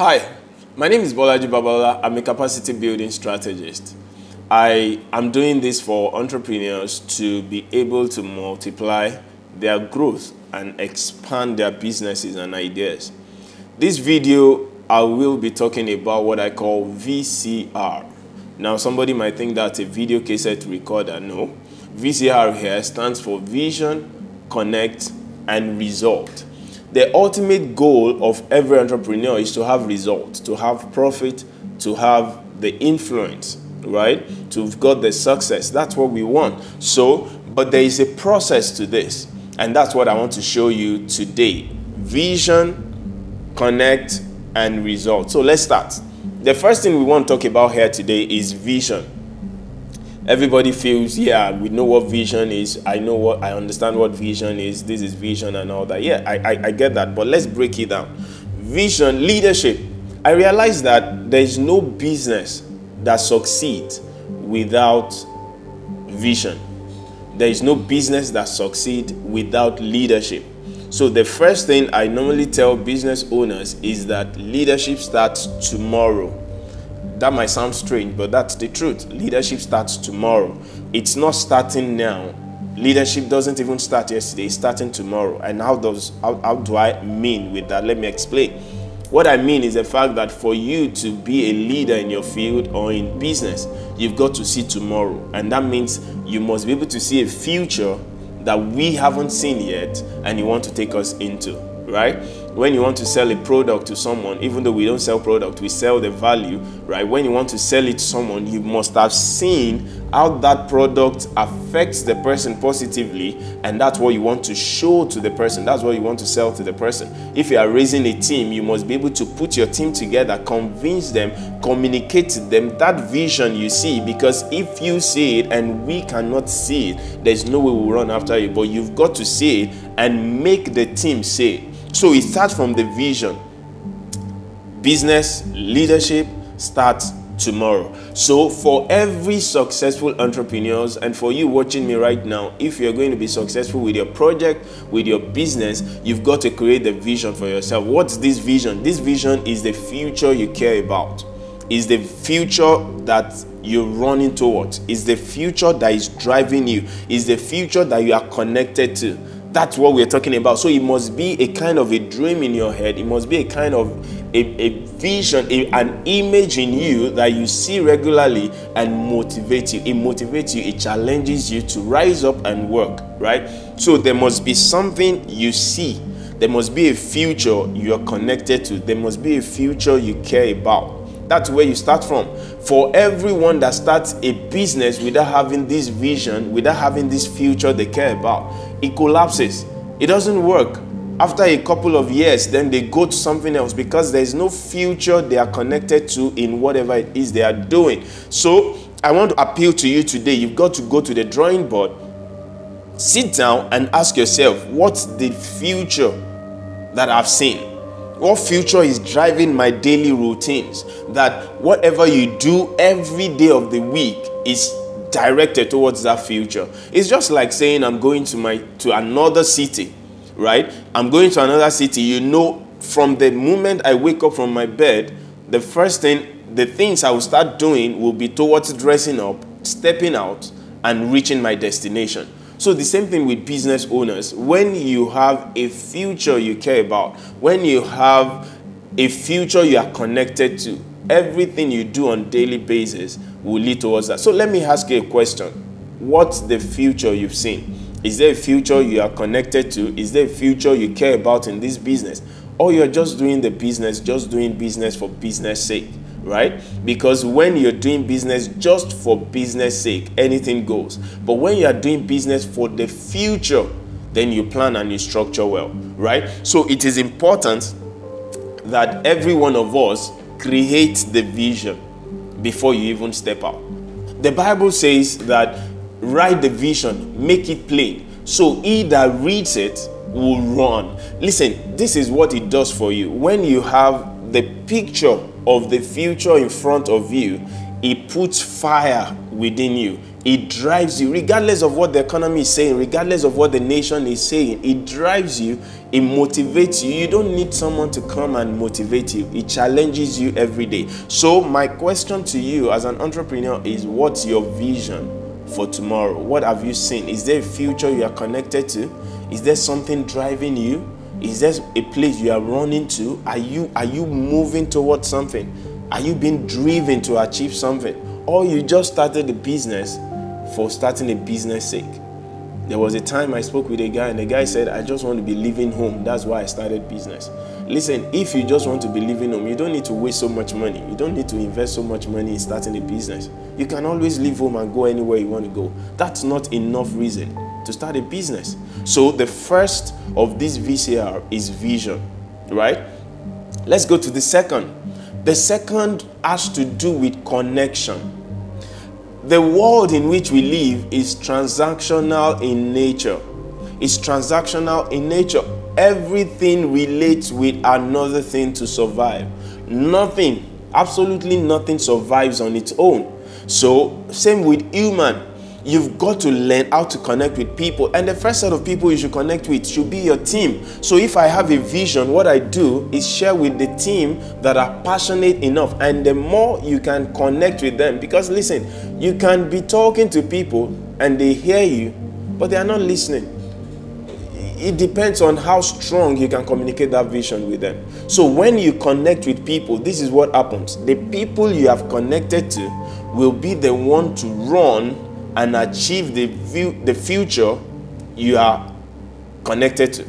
Hi, my name is Bolaji Babala. I'm a capacity building strategist. I am doing this for entrepreneurs to be able to multiply their growth and expand their businesses and ideas. This video, I will be talking about what I call VCR. Now, somebody might think that's a video cassette recorder. No. VCR here stands for Vision, Connect, and Result. The ultimate goal of every entrepreneur is to have results, to have profit, to have the influence, right? To have got the success. That's what we want. But there is a process to this. And that's what I want to show you today. Vision, Connect, and Result. So let's start. The first thing we want to talk about here today is vision. Everybody feels, yeah, we know what vision is. I understand what vision is. This is vision and all that. Yeah, I get that. But let's break it down. Vision, leadership. I realize that there is no business that succeeds without vision. There is no business that succeeds without leadership. So the first thing I normally tell business owners is that leadership starts tomorrow. That might sound strange, but that's the truth. Leadership starts tomorrow. It's not starting now. Leadership doesn't even start yesterday. It's starting tomorrow. And how do I mean with that? Let me explain. What I mean is the fact that for you to be a leader in your field or in business, you've got to see tomorrow. And that means you must be able to see a future that we haven't seen yet and you want to take us into, right? When you want to sell a product to someone, even though we don't sell product, we sell the value, right? When you want to sell it to someone, you must have seen how that product affects the person positively, and that's what you want to show to the person. That's what you want to sell to the person. If you are raising a team, you must be able to put your team together, convince them, communicate to them that vision you see, because if you see it and we cannot see it, there's no way we'll run after you, but you've got to see it and make the team see it. So it starts from the vision. Business, leadership starts tomorrow. So for every successful entrepreneurs, and for you watching me right now, if you're going to be successful with your project, with your business, you've got to create the vision for yourself. What's this vision? This vision is the future you care about. Is the future that you're running towards. Is the future that is driving you. Is the future that you are connected to. That's what we're talking about. So it must be a kind of a dream in your head. It must be a kind of a vision, an image in you that you see regularly and motivates you. It motivates you. It challenges you to rise up and work, right? So there must be something you see. There must be a future you are connected to. There must be a future you care about. That's where you start from. For everyone that starts a business without having this vision, without having this future they care about, it collapses. It doesn't work. After a couple of years, then they go to something else because there's no future they are connected to in whatever it is they are doing. So I want to appeal to you today. You've got to go to the drawing board, sit down and ask yourself, what's the future that I've seen? What future is driving my daily routines? That whatever you do every day of the week is directed towards that future. It's just like saying I'm going to another city, right? I'm going to another city. You know, from the moment I wake up from my bed, the things I will start doing will be towards dressing up, stepping out, and reaching my destination. So the same thing with business owners. When you have a future you care about, when you have a future you are connected to, everything you do on a daily basis will lead towards that. So let me ask you a question. What's the future you've seen? Is there a future you are connected to? Is there a future you care about in this business? Or you're just doing the business, just doing business for business sake? Right? Because when you're doing business just for business sake, anything goes. But when you are doing business for the future, then you plan and you structure well, right? So it is important that every one of us create the vision before you even step out. The Bible says that write the vision, make it plain, so he that reads it will run. Listen, this is what it does for you. When you have the picture of the future in front of you, it puts fire within you. It drives you, regardless of what the economy is saying, regardless of what the nation is saying. It drives you, it motivates you. You don't need someone to come and motivate you. It challenges you every day. So my question to you as an entrepreneur is, what's your vision for tomorrow? What have you seen? Is there a future you are connected to? Is there something driving you? Is there a place you are running to? Are you moving towards something? Are you being driven to achieve something? Or you just started a business for starting a business sake? There was a time I spoke with a guy, and the guy said, I just want to be living home. That's why I started business. Listen, if you just want to be living home, you don't need to waste so much money. You don't need to invest so much money in starting a business. You can always leave home and go anywhere you want to go. That's not enough reason to start a business. So the first of this VCR is vision, right? Let's go to the second. The second has to do with connection. The world in which we live is transactional in nature. It's transactional in nature. Everything relates with another thing to survive. Nothing, absolutely nothing survives on its own. So, same with human. You've got to learn how to connect with people. And the first set of people you should connect with should be your team. So if I have a vision, what I do is share with the team that are passionate enough. And the more you can connect with them, because listen, you can be talking to people and they hear you, but they are not listening. It depends on how strong you can communicate that vision with them. So when you connect with people, this is what happens. The people you have connected to will be the one to run and achieve the future you are connected to,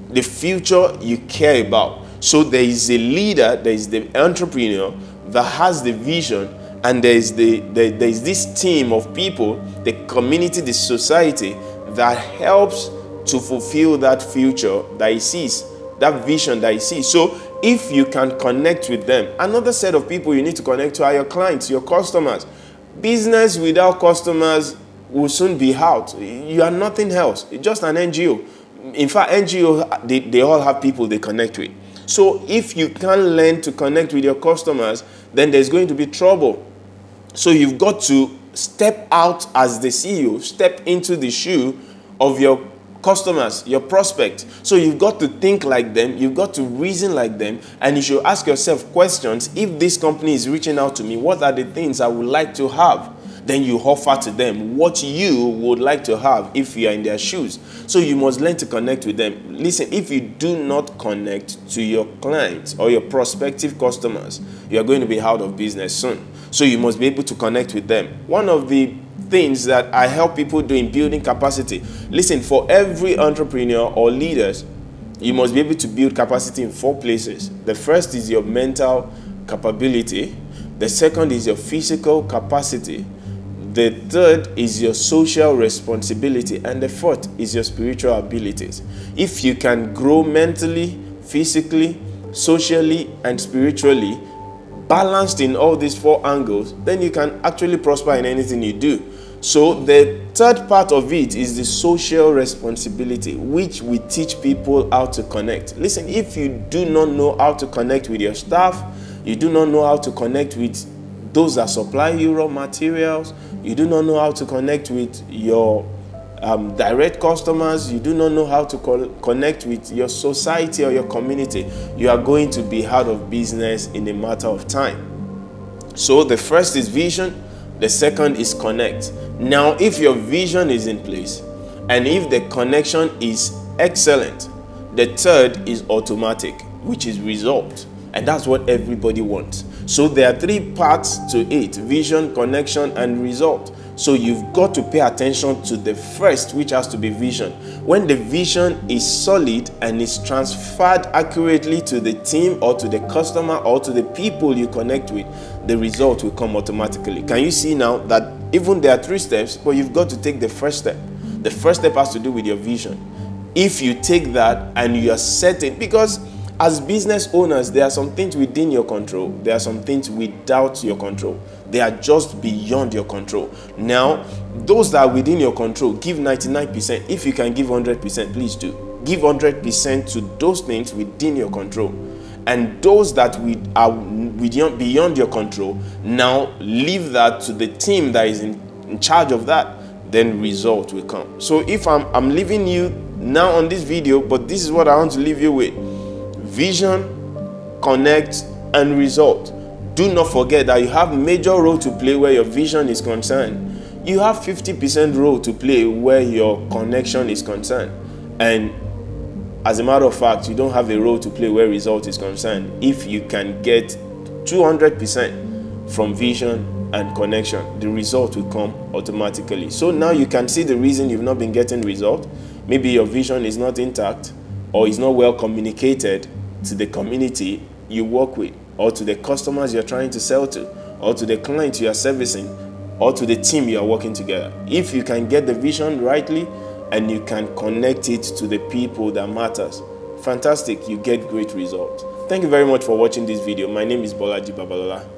the future you care about. So there is a leader, there is the entrepreneur that has the vision, and there is this team of people, the community, the society that helps to fulfill that future that he sees, that vision that he sees. So if you can connect with them, another set of people you need to connect to are your clients, your customers. Business without customers will soon be out. You are nothing else. It's just an NGO. In fact, NGO, they all have people they connect with. So if you can't learn to connect with your customers, then there's going to be trouble. So you've got to step out as the CEO, step into the shoe of your customers, your prospect. So you've got to think like them, you've got to reason like them, and you should ask yourself questions. If this company is reaching out to me, what are the things I would like to have? Then you offer to them what you would like to have if you are in their shoes. So you must learn to connect with them. Listen, if you do not connect to your clients or your prospective customers, you are going to be out of business soon. So you must be able to connect with them. One of the things that I help people do in building capacity. Listen, for every entrepreneur or leaders, you must be able to build capacity in 4 places. The first is your mental capability. The second is your physical capacity. The third is your social responsibility. And the fourth is your spiritual abilities. If you can grow mentally, physically, socially, and spiritually, balanced in all these 4 angles, then you can actually prosper in anything you do. So the third part of it is the social responsibility, which we teach people how to connect. Listen, if you do not know how to connect with your staff, you do not know how to connect with those that supply you raw materials, you do not know how to connect with your direct customers, you do not know how to connect with your society or your community, you are going to be out of business in a matter of time. So the first is vision, the second is connect. Now, if your vision is in place and if the connection is excellent, the third is automatic, which is result. And that's what everybody wants. So there are 3 parts to it: vision, connection, and result. So you've got to pay attention to the first, which has to be vision. When the vision is solid and is transferred accurately to the team or to the customer or to the people you connect with, the result will come automatically. Can you see now that even there are 3 steps, but you've got to take the first step? The first step has to do with your vision. If you take that and you are certain, because as business owners, there are some things within your control. There are some things without your control. They are just beyond your control. Now, those that are within your control, give 99%. If you can give 100%, please do. Give 100% to those things within your control. And those that are beyond your control, now leave that to the team that is in charge of that, then result will come. So if I'm leaving you now on this video, but this is what I want to leave you with: vision, connect, and result. Do not forget that you have major role to play where your vision is concerned. You have 50% role to play where your connection is concerned. And as a matter of fact, you don't have a role to play where result is concerned. If you can get 200% from vision and connection, the result will come automatically. So now you can see the reason you've not been getting result. Maybe your vision is not intact, or is not well communicated to the community you work with, or to the customers you're trying to sell to, or to the clients you are servicing, or to the team you are working together. If you can get the vision rightly and you can connect it to the people that matters, fantastic, you get great results. Thank you very much for watching this video. My name is Bolaji Babalola.